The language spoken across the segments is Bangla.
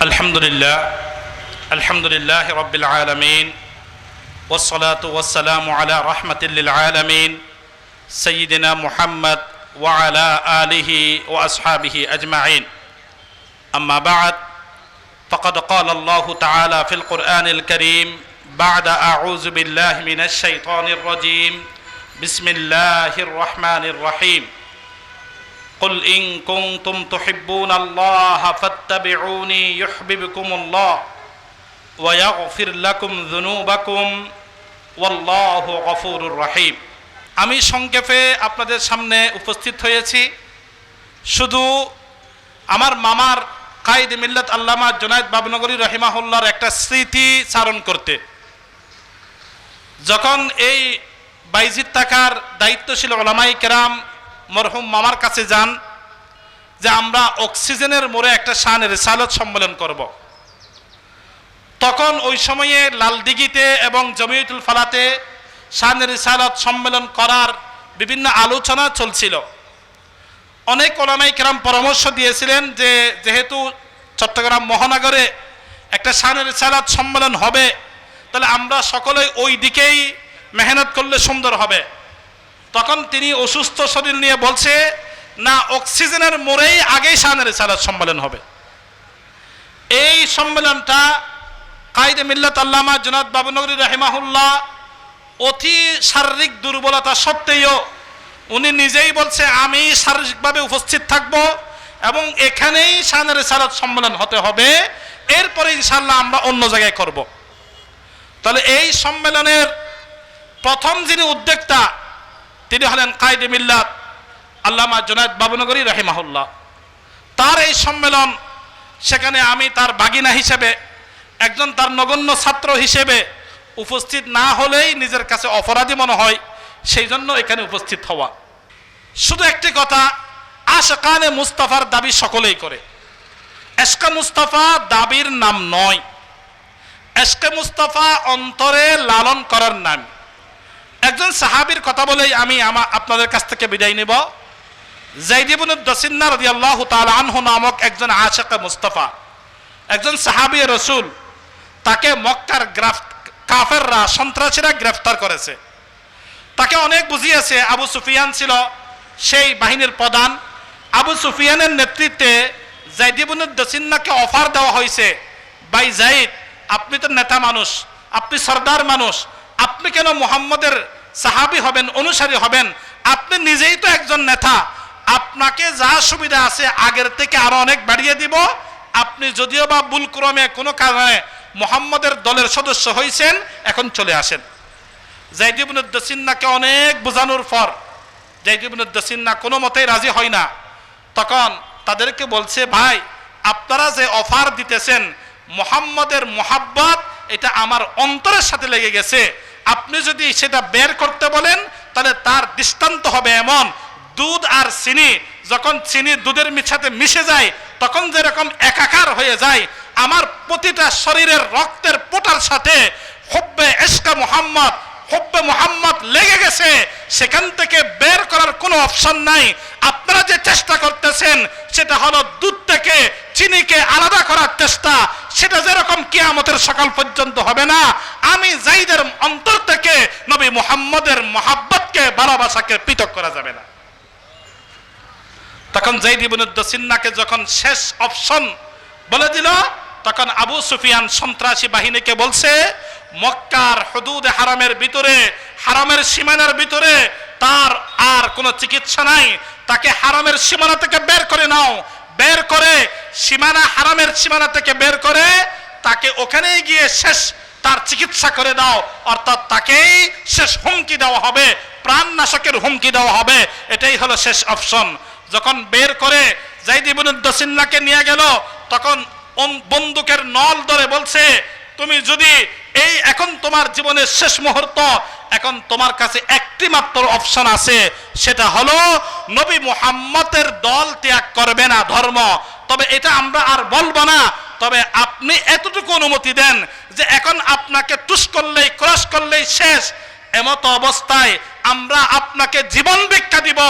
আলহামদুলিল্লাহ রাব্বিল আলামিন ওয়াসসালাতু ওয়াসসালামু আলা রাহমাতিল লিল আলামিন সাইয়্যিদিনা মুহাম্মদ ওয়া আলা আলিহি ওয়া আসহাবিহি আজমাইন আম্মা বা'দ ফাকাদ ক্বালা আল্লাহু তাআলা ফিল কুরআনিল কারীম বা'দা আউযু বিল্লাহি মিনাশ শাইতানির রাজীম বিসমিল্লাহির রহমানির রহিম قل إن كنتم تحبون الله فاتبعوني يحببكم الله ويغفر لكم ذنوبكم والله غفور رحيم আমি সংক্ষেপে আপনাদের সামনে উপস্থিত হয়েছি শুধু আমার মামার কায়েদ মিল্লাত আল্লামা জুনায়েদ বাবনগরী রাহিমাহুল্লাহর একটা স্মৃতি চারণ করতে। যখন এই বাইজিদ থাকার দায়িত্বশীল উলামায়ে কেরাম মরহুম মামার কাছে যান যে আমরা অক্সিজেনের মোড়ে একটা শান রিসালত সম্মেলন করব, তখন ওই সময়ে লালদিঘিতে এবং জমিয়তুল ফালাতে শান রিসালত সম্মেলন করার বিভিন্ন আলোচনা চলছিল। অনেক উলামায়ে কেরাম পরামর্শ দিয়েছিলেন যে যেহেতু চট্টগ্রাম মহানগরে একটা শান রিসালত সম্মেলন হবে, তাহলে আমরা সকলেই ওই দিকেই মেহনত করলে সুন্দর হবে। তখন তিনি অসুস্থ শরীর নিয়ে বলছে, না, অক্সিজেনের মোড়েই আগেই শান রিসালত সম্মেলন হবে। এই সম্মেলনটা কায়েদ মিল্লাত আল্লামা জুনায়েদ বাবনগরী রাহিমাহুল্লাহ অতি শারীরিক দুর্বলতা সত্ত্বেও উনি নিজেই বলছে আমি শারীরিকভাবে উপস্থিত থাকব এবং এখানেই শান রিসালত সম্মেলন হতে হবে, এরপরে ইনশাআল্লাহ আমরা অন্য জায়গায় করব। তাহলে এই সম্মেলনের প্রথম যিনি উদ্যোক্তা তিনি হলেন কায়েদ মিল্লাত আল্লামা জুনায়েদ বাবনগরী রাহিমাহুল্লাহ। তার এই সম্মেলন, সেখানে আমি তার বাগিনা হিসেবে, একজন তার নগণ্য ছাত্র হিসেবে উপস্থিত না হলেই নিজের কাছে অপরাধী মনে হয়, সেই জন্য এখানে উপস্থিত হওয়া। শুধু একটি কথা, আশকানে মুস্তাফার দাবি সকলেই করে। এশকে মুস্তাফা দাবির নাম নয়, এশকে মুস্তাফা অন্তরে লালন করার নাম। একজন সাহাবীর কথা বলেই আমি আপনাদের কাছ থেকে বিদায় নেব। যায়েদ ইবনে দাসিন্না রাদিয়াল্লাহু তাআলা আনহু নামক একজন আশিক মুস্তাফা, একজন সাহাবী রাসূল, তাকে মক্কার কাফেররা, সন্ত্রাসীরা গ্রেফতার করেছে। তাকে অনেক বুঝিয়েছে। আবু সুফিয়ান ছিল সেই বাহিনীর প্রধান। আবু সুফিয়ানের নেতৃত্বে যায়েদ ইবনে দাসিন্নাকে অফার দেওয়া হয়েছে, ভাই যায়েদ, আপনি তো নেতা মানুষ, আপনি সর্দার মানুষ, আপনি কেন মুহাম্মদের সাহাবী হবেন, অনুসারী হবেন? আপনি নিজেই তো একজন নেতা, আপনাকে যা সুবিধা আছে আগের থেকে আরো অনেক বাড়িয়ে দিব। আপনি যদিও বা ভুলক্রমে কোনো কারণে মুহাম্মদের দলের সদস্য হয়েছেন, এখন চলে আসেন। যায়েদ ইবনে দাসিন্নাকে অনেক বোঝানোর পর যায়েদ ইবনে দাসিন্না কোনো মতেই রাজি হয় না। তখন তাদেরকে বলছে, ভাই, আপনারা যে অফার দিতেছেন, মুহাম্মদের মুহাব্বত এটা আমার অন্তরের সাথে লেগে গেছে। আপনি যদি সেটা বের করতে বলেন, তাহলে তার দৃষ্টান্ত হবে এমন, দুধ আর চিনি, যখন চিনি দুধের সাথে মিশে যায় তখন যেরকম একাকার হয়ে যায়, আমার প্রতিটা শরীরের রক্তের পোটার সাথে হুব্বে ইশকে মুহাম্মদ, হুব্বে মুহাম্মদ লেগে গেছে। সেখান থেকে বের করার কোনো অপশন নাই। আপনারা যে চেষ্টা করতেছেন সেটা হলো দুধ থেকে চিনিকে আলাদা করার চেষ্টা, সেটা যেরকম কিয়ামতের সকাল পর্যন্ত হবে না। আমি যায়েদের অন্তর থেকে নবী মুহাম্মদের মহাব্বতকে, ভালোবাসাকে পৃথক করা যাবে না। তখন যায়েদ ইবনে দাসিন্নাকে যখন শেষ অপশন বলে দিল, তখন আবু সুফিয়ান সন্ত্রাসী বাহিনীকে বলছে, মক্কার হুদুদ হারামের ভিতরে, হারামের সীমানার ভিতরে তার আর কোনো চিকিৎসা নাই, তাকে হারামের সীমানা থেকে বের করে নাও, বের করে সীমানা, হারামের সীমানা থেকে বের করে তাকে ওখানেই গিয়ে শেষ তার চিকিৎসা করে দাও, অর্থাৎ তাকেই শেষ হুমকি দেওয়া হবে, প্রাণনাশকের হুমকি দেওয়া হবে। এটাই হলো শেষ অপশন। যখন বের করে যায়েদ ইবনে দাসিন্নাকে নিয়ে গেল, তখন বন্দুকের নল ধরে বলছে, তুমি যদি এই এখন তোমার জীবনের শেষ মুহূর্ত, এখন তোমার কাছে একটি মাত্র অপশন আছে, সেটা হলো নবী মুহাম্মদের দল ত্যাগ করবে না, ধর্ম। তবে এটা আমরা আর বলবো না, তবে আপনি এতটুকু অনুমতি দেন যে এখন আপনাকে টুস করলেই, ক্রস করলেই শেষ, এমত অবস্থায় আমরা আপনাকে জীবন ভিক্ষা দিব,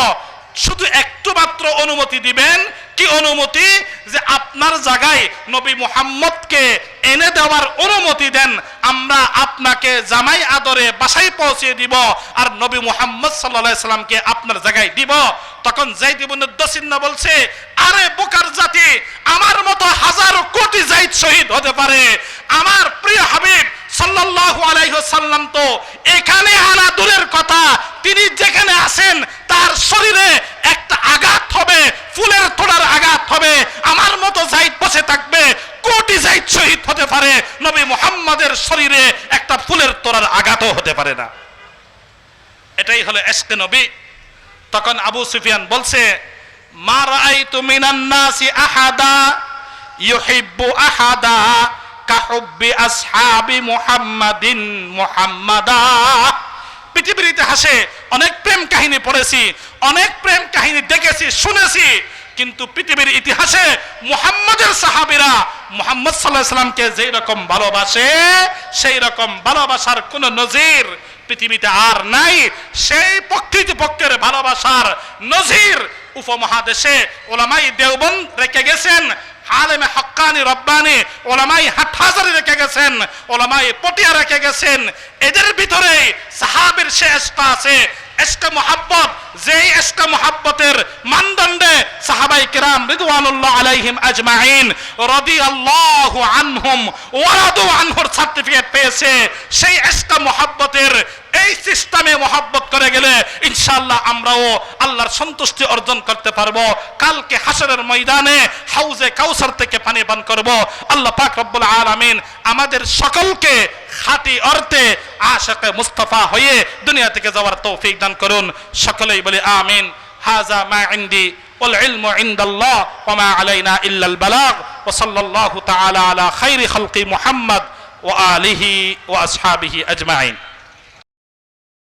শুধু একটু মাত্র অনুমতি দিবেন। কি অনুমতি? যে আপনার জায়গায় নবী মুহাম্মদকে এনে দেওয়ার অনুমতি দেন, আমরা আপনাকে জামাই আদরে বাসায় পৌঁছে দিব আর নবী মুহাম্মদ সাল্লাল্লাহু আলাইহি সাল্লামকে আপনার জায়গায় দিব। তখন যায়েদ ইবনে দাসিন্না বলছে, আরে বোকার জাতি, আমার মতো হাজারো কোটি যায়েদ শহীদ হতে পারে, আমার প্রিয় হাবিব সাল্লাল্লাহু আলাইহি ওয়াসাল্লাম তো এখানে আনা দূরের কথা, তিনি যেখানে আছেন তার শরীরে একটা আঘাত হবে, ফুলের তোড়ার আঘাত হবে, আমার মতো যায়েদ বসে থাকবে, কোটি যায়েদ শহীদ হতে পারে, নবী মুহাম্মদের শরীরে একটা ফুলের তোড়ার আঘাতও হতে পারে না। এটাই হলো ইশকে নবী। তখন আবু সুফিয়ান বলছে, মা রাআইতু মিনান নাসি আহাদা ইউহিব্বু আহাদা কাহুব্বি আসহাবি মুহাম্মাদিন মুহাম্মাদা। পৃথিবীর ইতিহাসে অনেক প্রেম কাহিনী পড়েছি, অনেক প্রেম কাহিনী দেখেছি, শুনেছি, কিন্তু পৃথিবীর ইতিহাসে মুহাম্মাদের সাহাবীরা মুহাম্মদ সাল্লাল্লাহু আলাইহি সাল্লামকে যেই রকম ভালোবাসে সেই রকম ভালোবাসার কোন নজির পৃথিবীতে আর নাই। সেই প্রকৃতপক্ষের ভালোবাসার নজির উপমহাদেশে ওলামাই দেওবন্দ রেখে গেছেন, আলেমে হক্কানি রব্বানি ওলামাই হাটহাজারি রেখে গেছেন, ওলামাই পটিয়া রেখে গেছেন। এদের ভিতরে সাহাবীর সে ইশক আছে, ইশকে মুহাব্বত, যেই ইশকে মুহাব্বতের মানদণ্ডে সাহাবায়ে কিরাম রিদওয়ানুল্লাহ আলাইহিম আজমাইন রাদিয়াল্লাহু আনহুম ওয়া রাদু আনহুর সার্টিফিকেট পেয়েছে। সেই ইশকে মুহাব্বতের এই সিস্টেমে মুহাব্বত করে গেলে ইনশাআল্লাহ আমরাও আল্লাহর সন্তুষ্টি অর্জন করতে পারবো। কালকে হাসরের ময়দানে হাউজে কাউসার থেকে পানি পান করব। আল্লাহ পাক রব্বুল আলামিন আমাদের সকলকে খাঁটি অর্থে আশিকে মুস্তাফা হয়ে দুনিয়া থেকে যাওয়ার তৌফিক দান করুন। সকলেই বলি আমিন। হাযা মা ইনদি ওয়াল ইলমু ইনদাল্লাহ ওয়া মা আলাইনা ইল্লাল বালাগ ওয়া সাল্লাল্লাহু তাআলা আলা খাইরি খালকি মুহাম্মদ ওয়া আলিহি ওয়া আসহাবিহি আজমাইন।